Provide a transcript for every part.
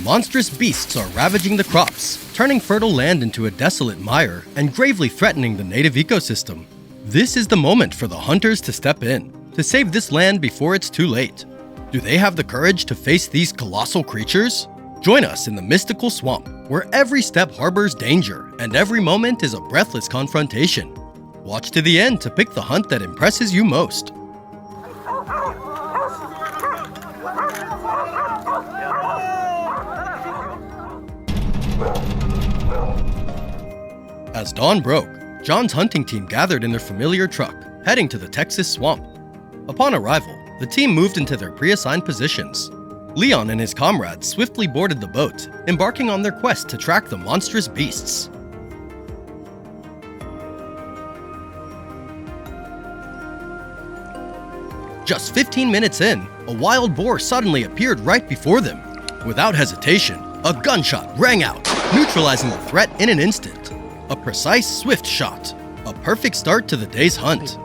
monstrous beasts are ravaging the crops, turning fertile land into a desolate mire and gravely threatening the native ecosystem. This is the moment for the hunters to step in, to save this land before it's too late. Do they have the courage to face these colossal creatures? Join us in the mystical swamp, where every step harbors danger and every moment is a breathless confrontation. Watch to the end to pick the hunt that impresses you most. As dawn broke, John's hunting team gathered in their familiar truck, heading to the Texas swamp. Upon arrival, the team moved into their pre-assigned positions. Leon and his comrades swiftly boarded the boat, embarking on their quest to track the monstrous beasts. Just 15 minutes in, a wild boar suddenly appeared right before them. Without hesitation, a gunshot rang out, neutralizing the threat in an instant. A precise, swift shot. A perfect start to the day's hunt.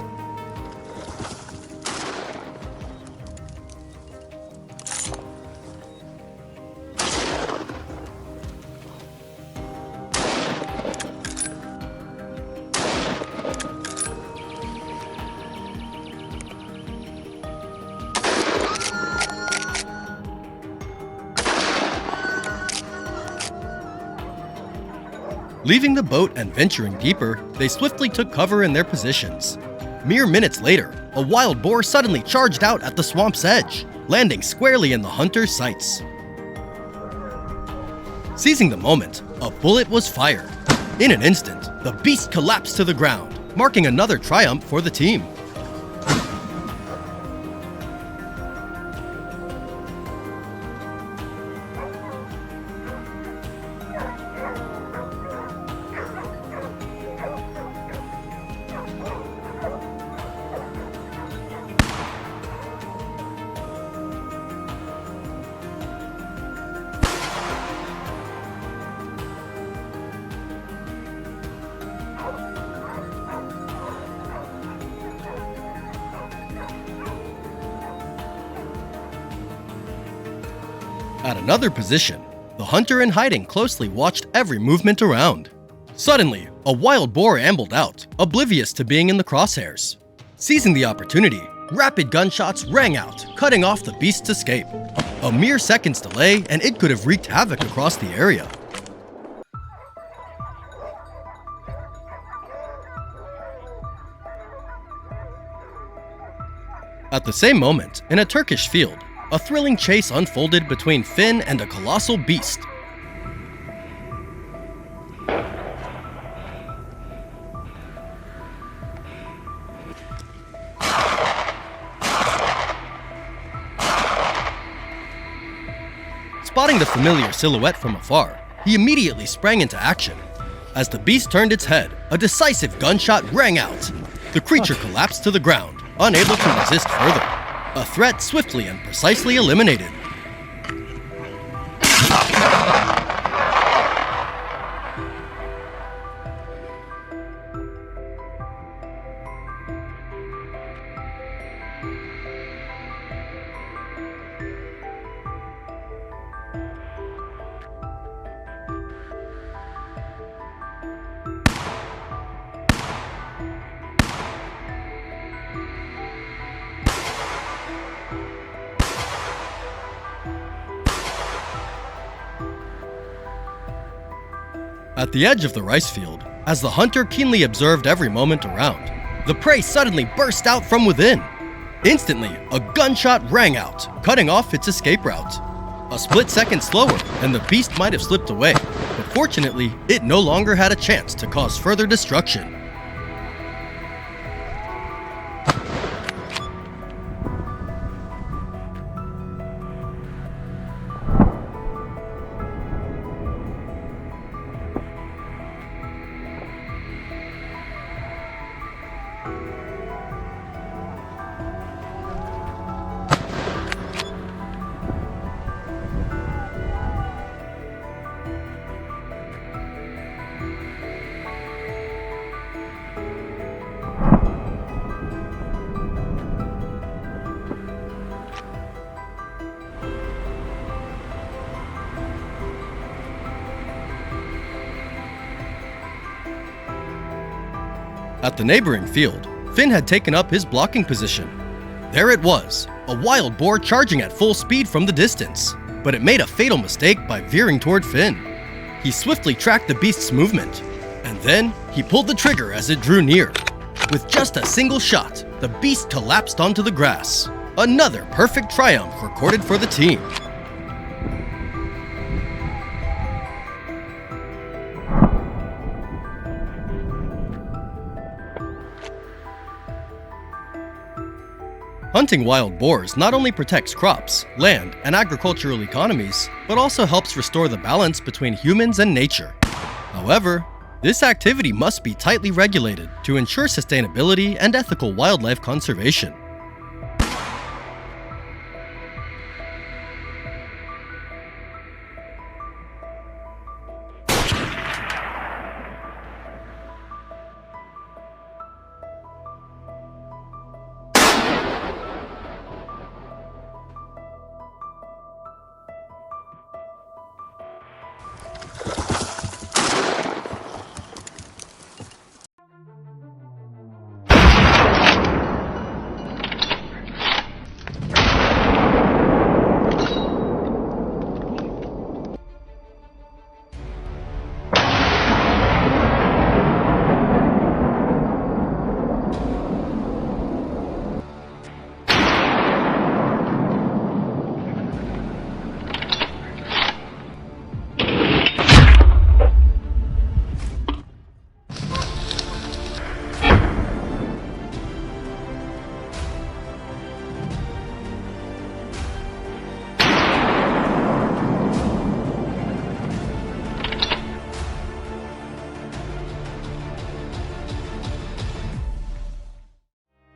Leaving the boat and venturing deeper, they swiftly took cover in their positions. Mere minutes later, a wild boar suddenly charged out at the swamp's edge, landing squarely in the hunter's sights. Seizing the moment, a bullet was fired. In an instant, the beast collapsed to the ground, marking another triumph for the team. At another position, the hunter in hiding closely watched every movement around. Suddenly, a wild boar ambled out, oblivious to being in the crosshairs. Seizing the opportunity, rapid gunshots rang out, cutting off the beast's escape. A mere second's delay, and it could have wreaked havoc across the area. At the same moment, in a Turkish field, a thrilling chase unfolded between Finn and a colossal beast. Spotting the familiar silhouette from afar, he immediately sprang into action. As the beast turned its head, a decisive gunshot rang out. The creature collapsed to the ground, unable to resist further. A threat swiftly and precisely eliminated. At the edge of the rice field, as the hunter keenly observed every moment around, the prey suddenly burst out from within. Instantly, a gunshot rang out, cutting off its escape route. A split second slower, and the beast might have slipped away, but fortunately, it no longer had a chance to cause further destruction. At the neighboring field, Finn had taken up his blocking position. There it was, a wild boar charging at full speed from the distance, but it made a fatal mistake by veering toward Finn. He swiftly tracked the beast's movement, and then he pulled the trigger as it drew near. With just a single shot, the beast collapsed onto the grass. Another perfect triumph recorded for the team. Hunting wild boars not only protects crops, land, and agricultural economies, but also helps restore the balance between humans and nature. However, this activity must be tightly regulated to ensure sustainability and ethical wildlife conservation.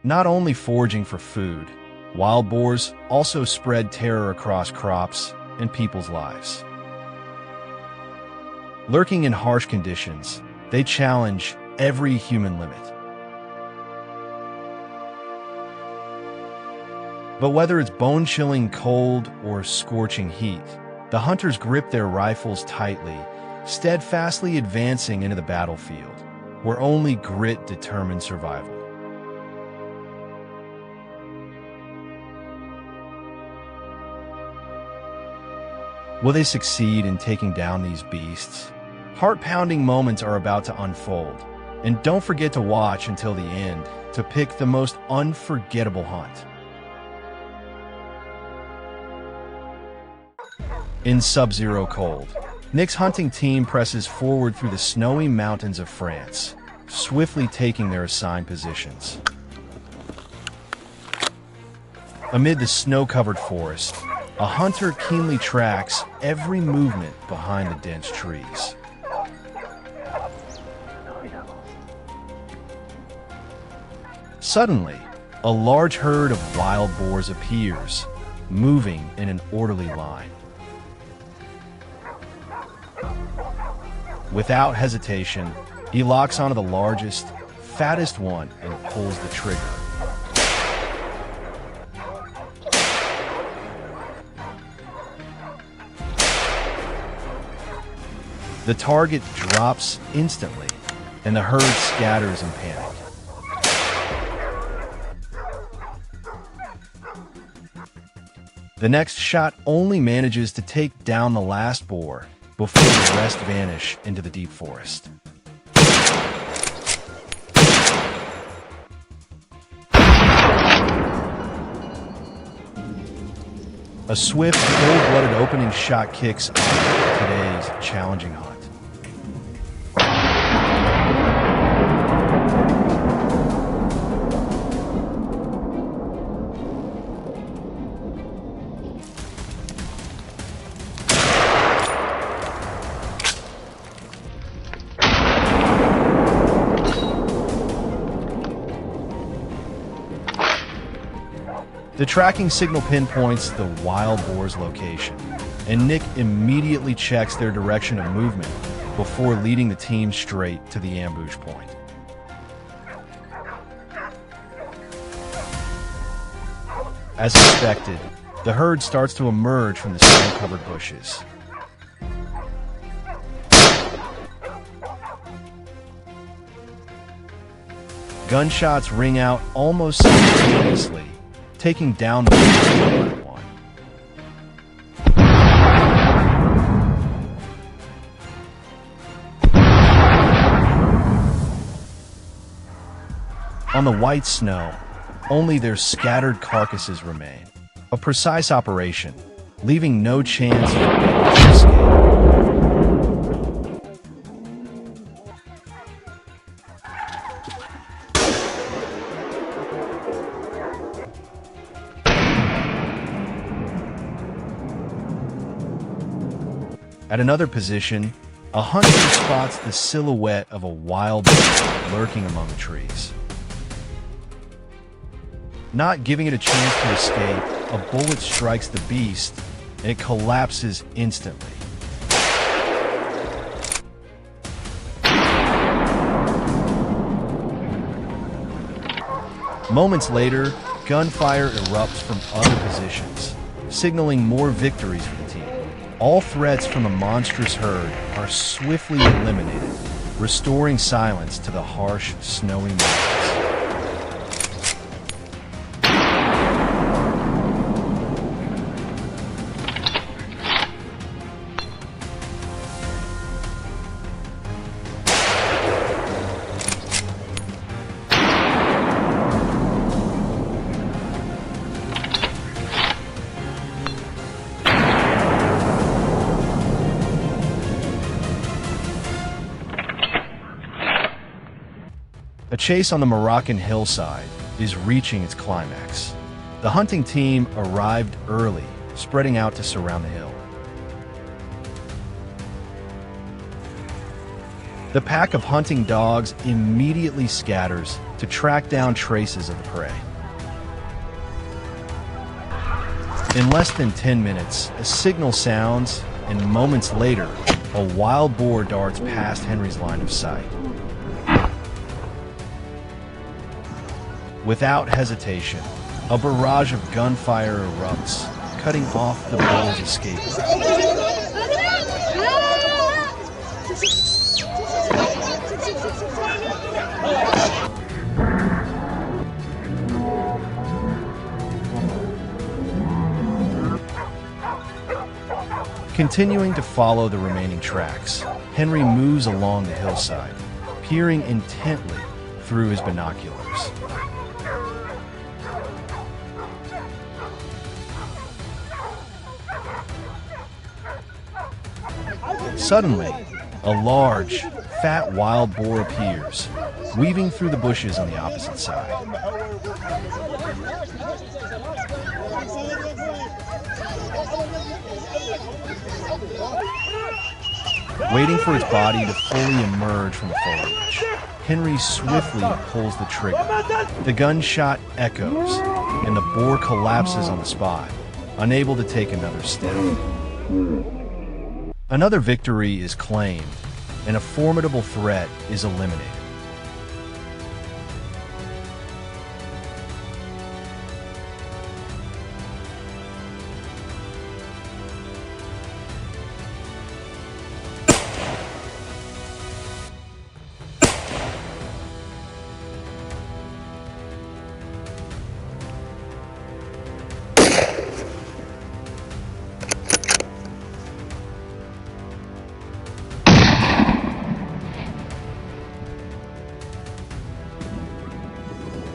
Not only foraging for food, wild boars also spread terror across crops and people's lives. Lurking in harsh conditions, they challenge every human limit. But whether it's bone-chilling cold or scorching heat, the hunters grip their rifles tightly, steadfastly advancing into the battlefield, where only grit determines survival. Will they succeed in taking down these beasts? Heart-pounding moments are about to unfold, and don't forget to watch until the end to pick the most unforgettable hunt. In sub-zero cold, Nick's hunting team presses forward through the snowy mountains of France, swiftly taking their assigned positions. Amid the snow-covered forest, a hunter keenly tracks every movement behind the dense trees. Suddenly, a large herd of wild boars appears, moving in an orderly line. Without hesitation, he locks onto the largest, fattest one and pulls the trigger. The target drops instantly, and the herd scatters in panic. The next shot only manages to take down the last boar before the rest vanish into the deep forest. A swift, cold-blooded opening shot kicks off today's challenging hunt. The tracking signal pinpoints the wild boar's location, and Nick immediately checks their direction of movement before leading the team straight to the ambush point. As suspected, the herd starts to emerge from the snow-covered bushes. Gunshots ring out almost simultaneously, taking down the one by one. On the white snow, only their scattered carcasses remain. A precise operation, leaving no chance for escape. At another position, a hunter spots the silhouette of a wild boar lurking among the trees. Not giving it a chance to escape, a bullet strikes the beast, and it collapses instantly. Moments later, gunfire erupts from other positions, signaling more victories for the team. All threats from the monstrous herd are swiftly eliminated, restoring silence to the harsh, snowy mountains. A chase on the Moroccan hillside is reaching its climax. The hunting team arrived early, spreading out to surround the hill. The pack of hunting dogs immediately scatters to track down traces of the prey. In less than 10 minutes, a signal sounds, and moments later, a wild boar darts past Henry's line of sight. Without hesitation, a barrage of gunfire erupts, cutting off the bull's escape route. Continuing to follow the remaining tracks, Henry moves along the hillside, peering intently through his binoculars. Suddenly, a large, fat wild boar appears, weaving through the bushes on the opposite side. Waiting for its body to fully emerge from the foliage, Henry swiftly pulls the trigger. The gunshot echoes, and the boar collapses on the spot, unable to take another step. Another victory is claimed, and a formidable threat is eliminated.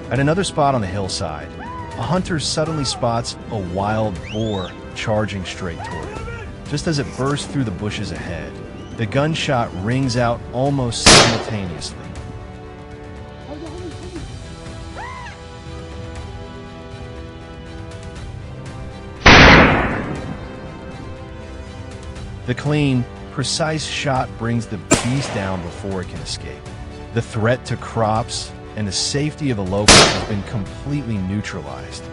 At another spot on the hillside, a hunter suddenly spots a wild boar charging straight toward him. Just as it bursts through the bushes ahead, the gunshot rings out almost simultaneously. The clean, precise shot brings the beast down before it can escape. The threat to crops and the safety of the locals has been completely neutralized.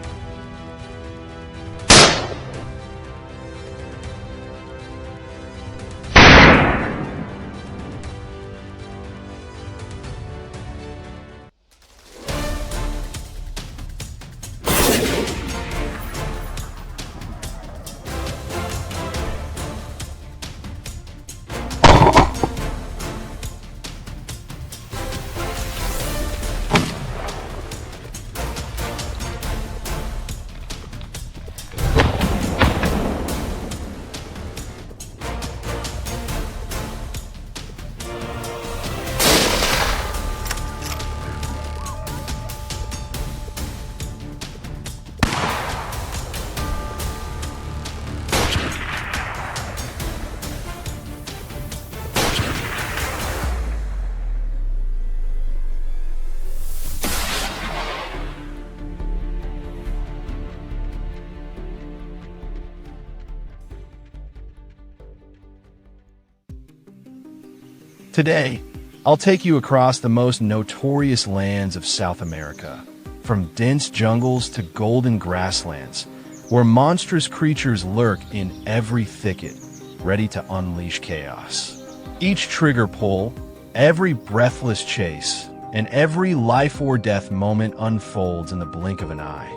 Today, I'll take you across the most notorious lands of South America, from dense jungles to golden grasslands, where monstrous creatures lurk in every thicket, ready to unleash chaos. Each trigger pull, every breathless chase, and every life or death moment unfolds in the blink of an eye.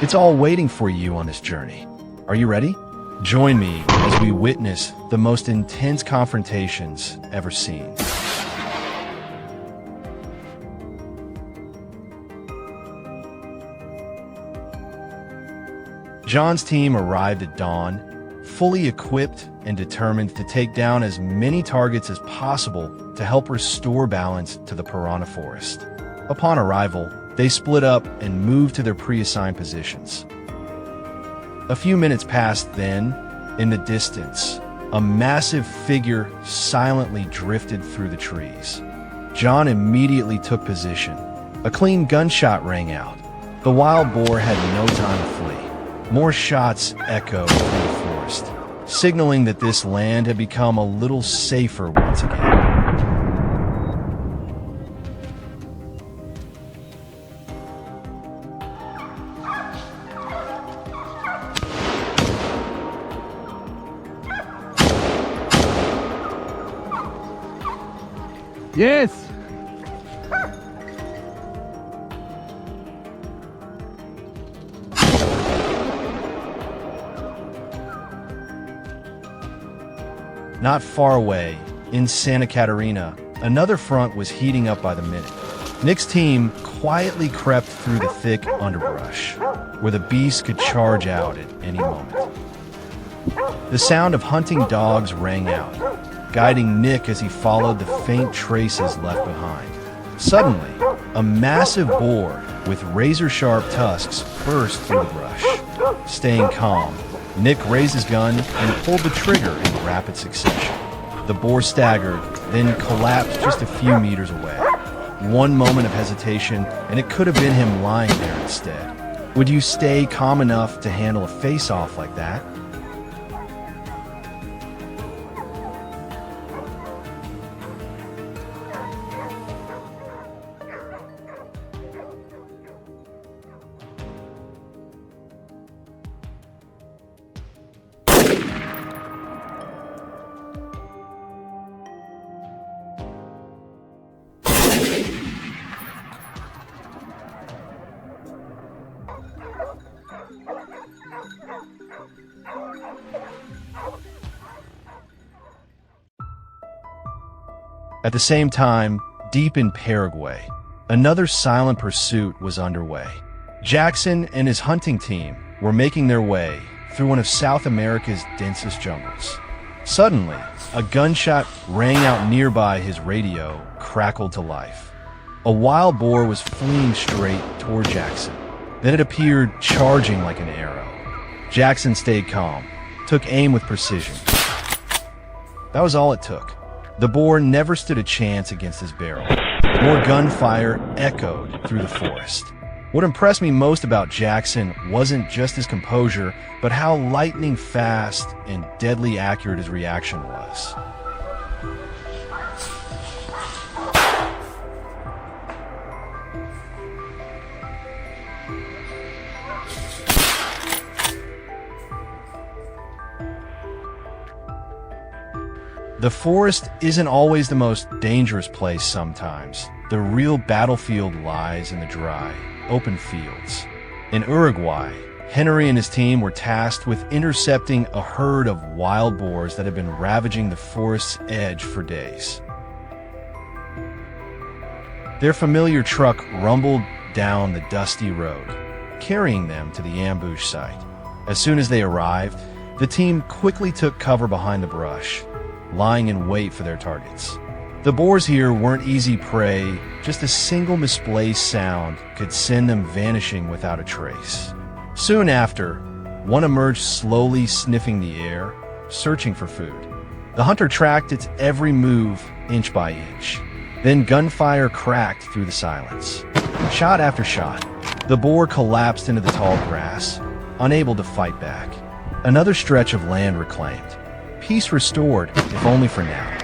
It's all waiting for you on this journey. Are you ready? Join me as we witness the most intense confrontations ever seen. John's team arrived at dawn, fully equipped and determined to take down as many targets as possible to help restore balance to the piranha forest. Upon arrival, they split up and moved to their pre-assigned positions. A few minutes passed then, in the distance, a massive figure silently drifted through the trees. John immediately took position. A clean gunshot rang out. The wild boar had no time to flee. More shots echoed through the forest, signaling that this land had become a little safer once again. Yes! Not far away, in Santa Catarina, another front was heating up by the minute. Nick's team quietly crept through the thick underbrush, where the beast could charge out at any moment. The sound of hunting dogs rang out, guiding Nick as he followed the faint traces left behind. Suddenly, a massive boar with razor-sharp tusks burst through the brush. Staying calm, Nick raised his gun and pulled the trigger in rapid succession. The boar staggered, then collapsed just a few meters away. One moment of hesitation, and it could have been him lying there instead. Would you stay calm enough to handle a face-off like that? At the same time, deep in Paraguay, another silent pursuit was underway. Jackson and his hunting team were making their way through one of South America's densest jungles. Suddenly, a gunshot rang out nearby. His radio crackled to life. A wild boar was fleeing straight toward Jackson. Then it appeared, charging like an arrow. Jackson stayed calm, took aim with precision. That was all it took. The boar never stood a chance against his barrel. More gunfire echoed through the forest. What impressed me most about Jackson wasn't just his composure, but how lightning fast and deadly accurate his reaction was. The forest isn't always the most dangerous place sometimes. The real battlefield lies in the dry, open fields. In Uruguay, Henry and his team were tasked with intercepting a herd of wild boars that had been ravaging the forest's edge for days. Their familiar truck rumbled down the dusty road, carrying them to the ambush site. As soon as they arrived, the team quickly took cover behind the brush, lying in wait for their targets. The boars here weren't easy prey. Just a single misplaced sound could send them vanishing without a trace. Soon after, one emerged slowly, sniffing the air, searching for food. The hunter tracked its every move, inch by inch. Then gunfire cracked through the silence. Shot after shot, the boar collapsed into the tall grass, unable to fight back. Another stretch of land reclaimed. Peace restored, if only for now.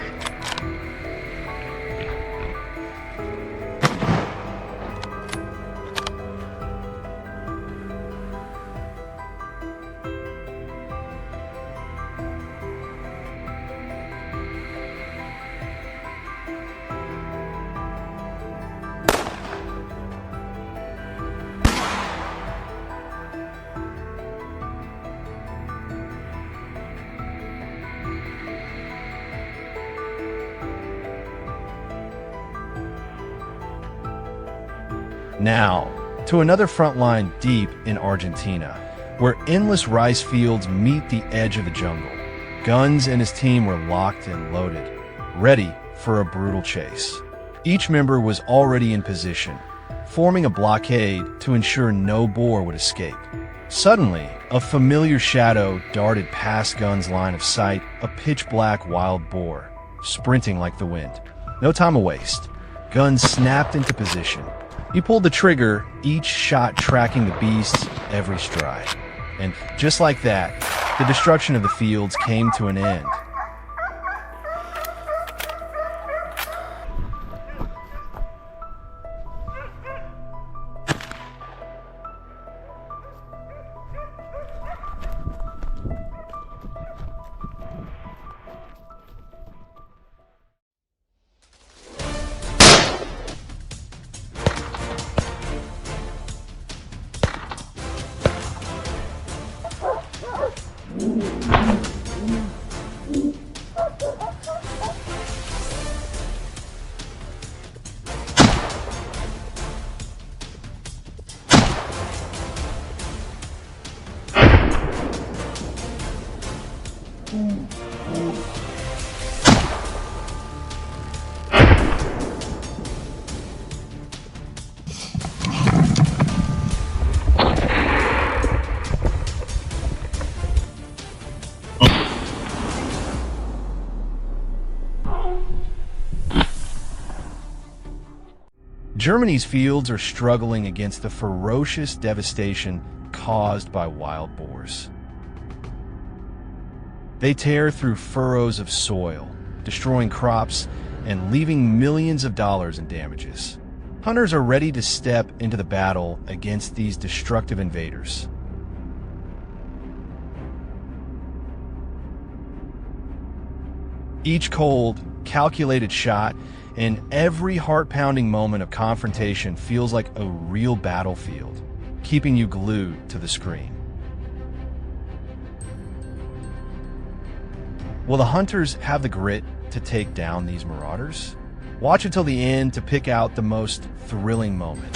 Now, to another front line deep in Argentina, where endless rice fields meet the edge of the jungle. Guns and his team were locked and loaded, ready for a brutal chase. Each member was already in position, forming a blockade to ensure no boar would escape. Suddenly, a familiar shadow darted past Gun's line of sight, a pitch-black wild boar, sprinting like the wind. No time to waste. Gun snapped into position. He pulled the trigger, each shot tracking the beast's every stride. And just like that, the destruction of the fields came to an end. Germany's fields are struggling against the ferocious devastation caused by wild boars. They tear through furrows of soil, destroying crops and leaving millions of dollars in damages. Hunters are ready to step into the battle against these destructive invaders. Each cold, calculated shot and every heart-pounding moment of confrontation feels like a real battlefield, keeping you glued to the screen. Will the hunters have the grit to take down these marauders? Watch until the end to pick out the most thrilling moment.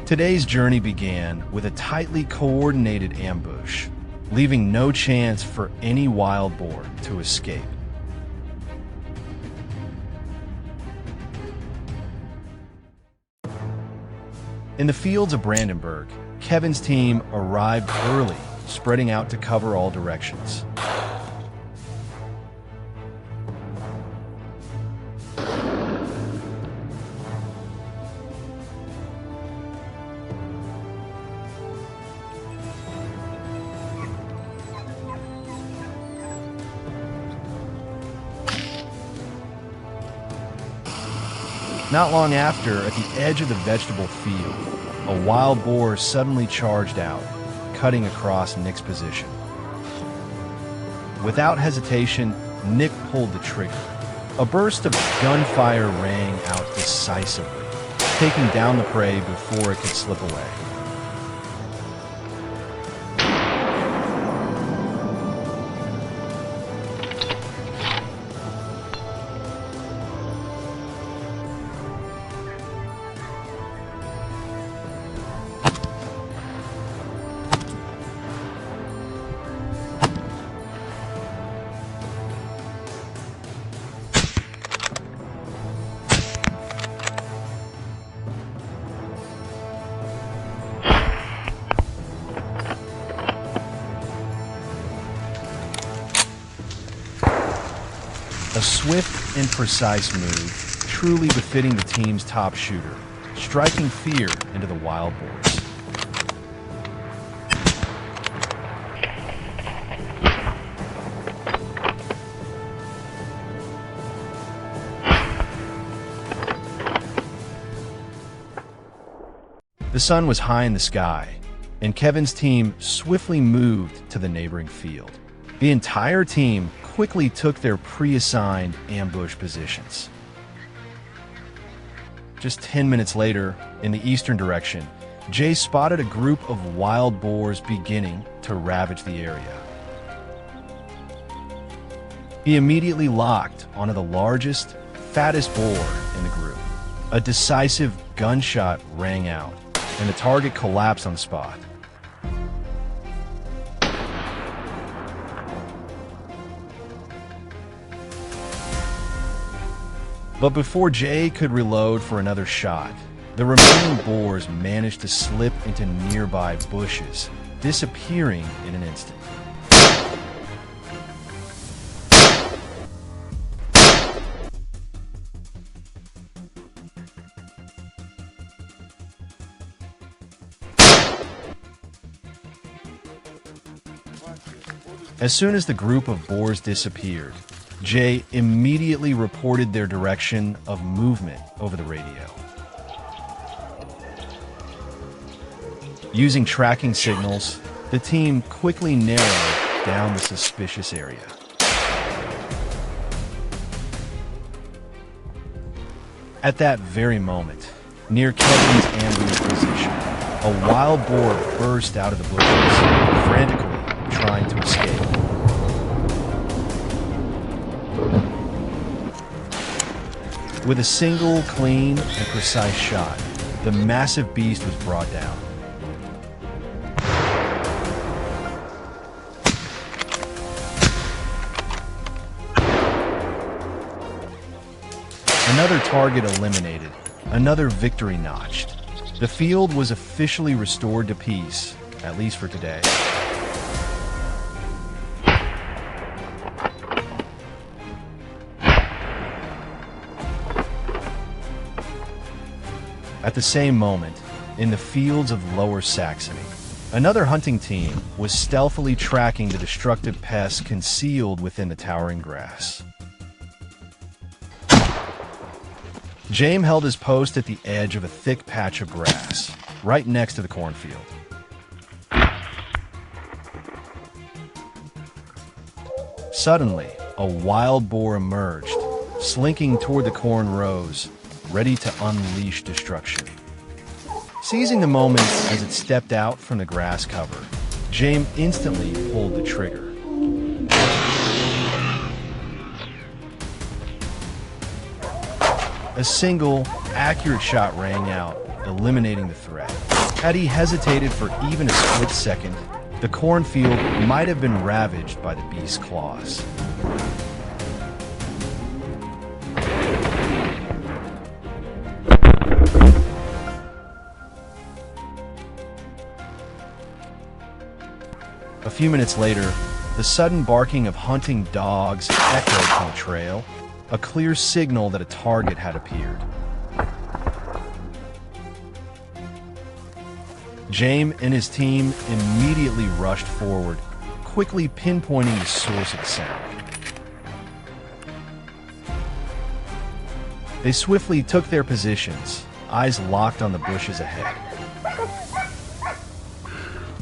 Today's journey began with a tightly coordinated ambush, leaving no chance for any wild boar to escape. In the fields of Brandenburg, Kevin's team arrived early, spreading out to cover all directions. Not long after, at the edge of the vegetable field, a wild boar suddenly charged out, cutting across Nick's position. Without hesitation, Nick pulled the trigger. A burst of gunfire rang out decisively, taking down the prey before it could slip away. A swift and precise move, truly befitting the team's top shooter, striking fear into the wild boars. The sun was high in the sky, and Kevin's team swiftly moved to the neighboring field. The entire team quickly took their pre-assigned ambush positions. Just 10 minutes later, in the eastern direction, Jay spotted a group of wild boars beginning to ravage the area. He immediately locked onto the largest, fattest boar in the group. A decisive gunshot rang out, and the target collapsed on the spot. But before Jay could reload for another shot, the remaining boars managed to slip into nearby bushes, disappearing in an instant. As soon as the group of boars disappeared, Jay immediately reported their direction of movement over the radio. Using tracking signals, the team quickly narrowed down the suspicious area. At that very moment, near Kevin's ambush position, a wild boar burst out of the bushes, frantically trying to escape. With a single, clean, and precise shot, the massive beast was brought down. Another target eliminated, another victory notched. The field was officially restored to peace, at least for today. At the same moment, in the fields of Lower Saxony, another hunting team was stealthily tracking the destructive pests concealed within the towering grass. James held his post at the edge of a thick patch of grass, right next to the cornfield. Suddenly, a wild boar emerged, slinking toward the corn rows, ready to unleash destruction. Seizing the moment as it stepped out from the grass cover, James instantly pulled the trigger. A single, accurate shot rang out, eliminating the threat. Had he hesitated for even a split second, the cornfield might have been ravaged by the beast's claws. A few minutes later, the sudden barking of hunting dogs echoed from the trail, a clear signal that a target had appeared. James and his team immediately rushed forward, quickly pinpointing the source of the sound. They swiftly took their positions, eyes locked on the bushes ahead.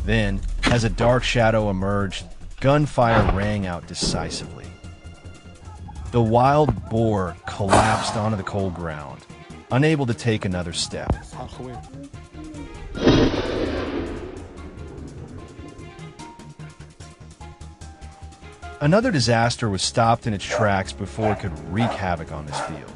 Then, as a dark shadow emerged, gunfire rang out decisively. The wild boar collapsed onto the cold ground, unable to take another step. Another disaster was stopped in its tracks before it could wreak havoc on this field.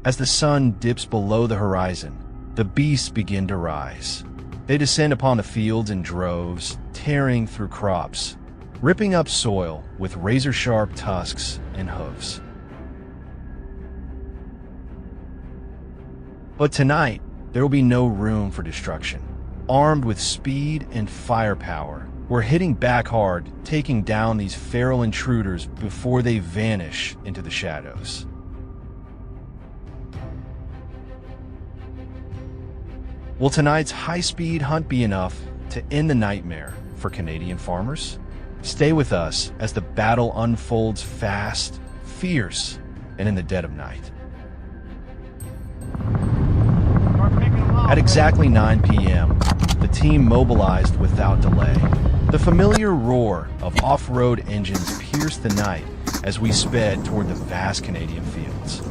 As the sun dips below the horizon, the beasts begin to rise. They descend upon the fields in droves, tearing through crops, ripping up soil with razor-sharp tusks and hooves. But tonight, there will be no room for destruction. Armed with speed and firepower, we're hitting back hard, taking down these feral intruders before they vanish into the shadows. Will tonight's high-speed hunt be enough to end the nightmare for Canadian farmers? Stay with us as the battle unfolds fast, fierce, and in the dead of night. At exactly 9 p.m., the team mobilized without delay. The familiar roar of off-road engines pierced the night as we sped toward the vast Canadian fields.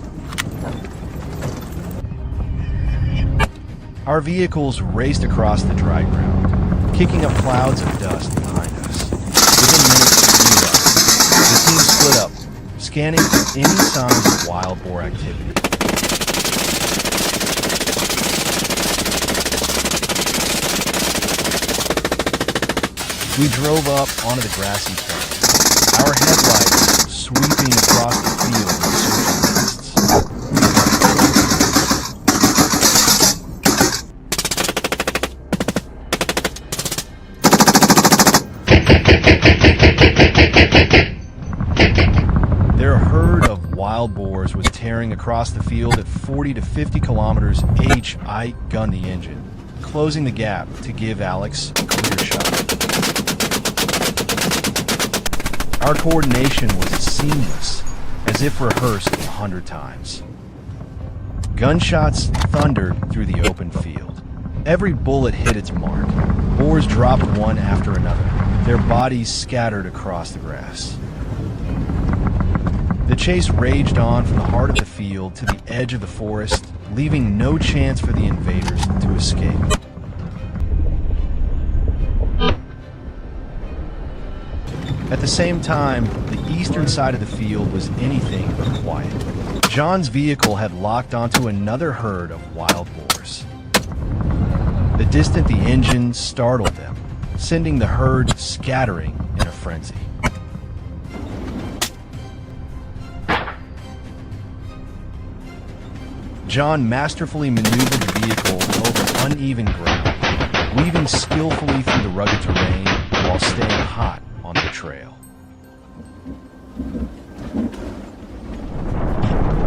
Our vehicles raced across the dry ground, kicking up clouds of dust behind us. Within minutes of being up, the team split up, scanning for any signs of wild boar activity. We drove up onto the grassy plain, our headlights sweeping across the field in searching mists. Their herd of wild boars was tearing across the field at 40 to 50 kilometers each. I gunned the engine, closing the gap to give Alex a clear shot. Our coordination was seamless, as if rehearsed 100 times. Gunshots thundered through the open field. Every bullet hit its mark. Boars dropped one after another, their bodies scattered across the grass. The chase raged on from the heart of the field to the edge of the forest, leaving no chance for the invaders to escape. At the same time, the eastern side of the field was anything but quiet. John's vehicle had locked onto another herd of wild boars. The distant the engine startled them, sending the herd scattering in a frenzy. John masterfully maneuvered the vehicle over uneven ground, weaving skillfully through the rugged terrain while staying hot on the trail.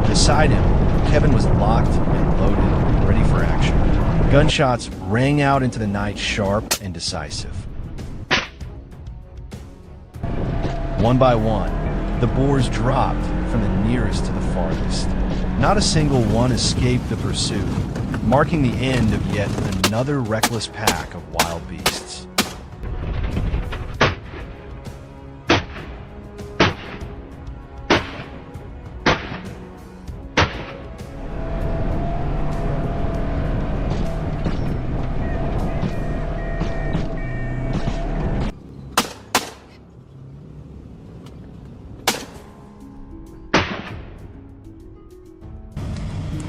Beside him, Kevin was locked and loaded, ready for action. Gunshots rang out into the night, sharp and decisive. One by one, the boars dropped from the nearest to the farthest. Not a single one escaped the pursuit, marking the end of yet another reckless pack of wild beasts.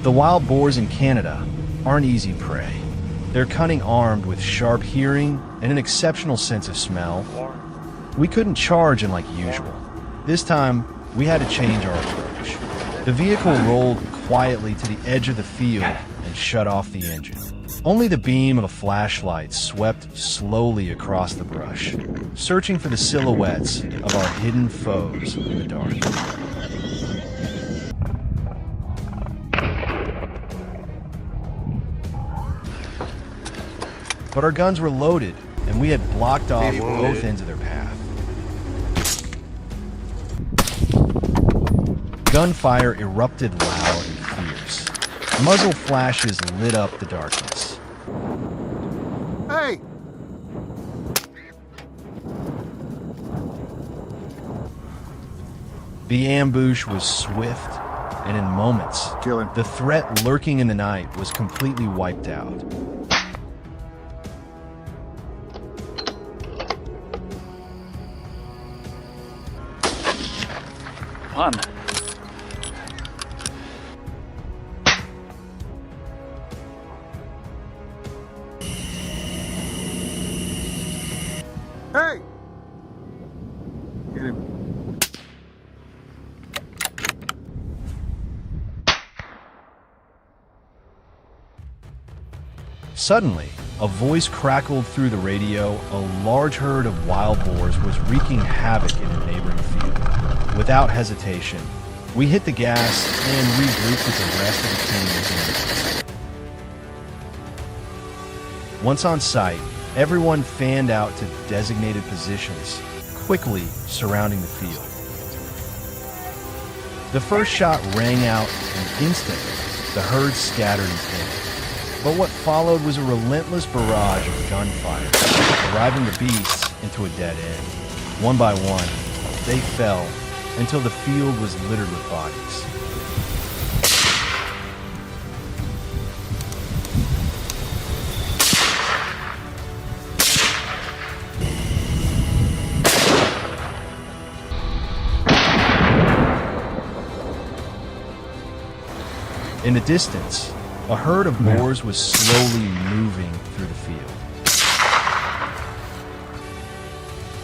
The wild boars in Canada aren't easy prey. They're cunning, armed with sharp hearing and an exceptional sense of smell. We couldn't charge in like usual. This time, we had to change our approach. The vehicle rolled quietly to the edge of the field and shut off the engine. Only the beam of a flashlight swept slowly across the brush, searching for the silhouettes of our hidden foes in the dark. But our guns were loaded, and we had blocked off both ends of their path. Gunfire erupted loud and fierce. Muzzle flashes lit up the darkness. Hey! The ambush was swift, and in moments, Kill him. the threat lurking in the night was completely wiped out. Fun. Hey! Get him. Suddenly, a voice crackled through the radio. A large herd of wild boars was wreaking havoc in a neighboring field. Without hesitation, we hit the gas and regrouped with the rest of the team within. Once on site, everyone fanned out to designated positions, quickly surrounding the field. The first shot rang out, and instantly, the herd scattered in panic. But what followed was a relentless barrage of gunfire, driving the beasts into a dead end. One by one, they fell until the field was littered with bodies. In the distance, a herd of boars was slowly moving through the field.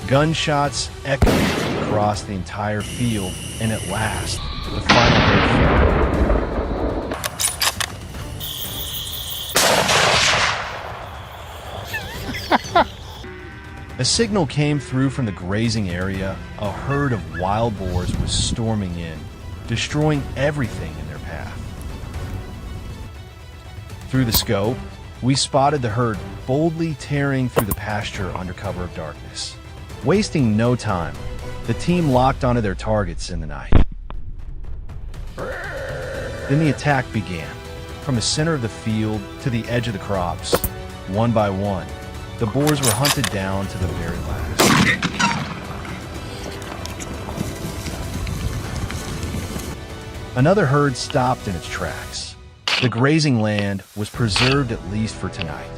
Gunshots echoed across the entire field, and at last, the final breakthrough. A signal came through from the grazing area. A herd of wild boars was storming in, destroying everything in their path. Through the scope, we spotted the herd boldly tearing through the pasture under cover of darkness. Wasting no time, the team locked onto their targets in the night. Then the attack began. From the center of the field to the edge of the crops, one by one, the boars were hunted down to the very last. Another herd stopped in its tracks. The grazing land was preserved at least for tonight.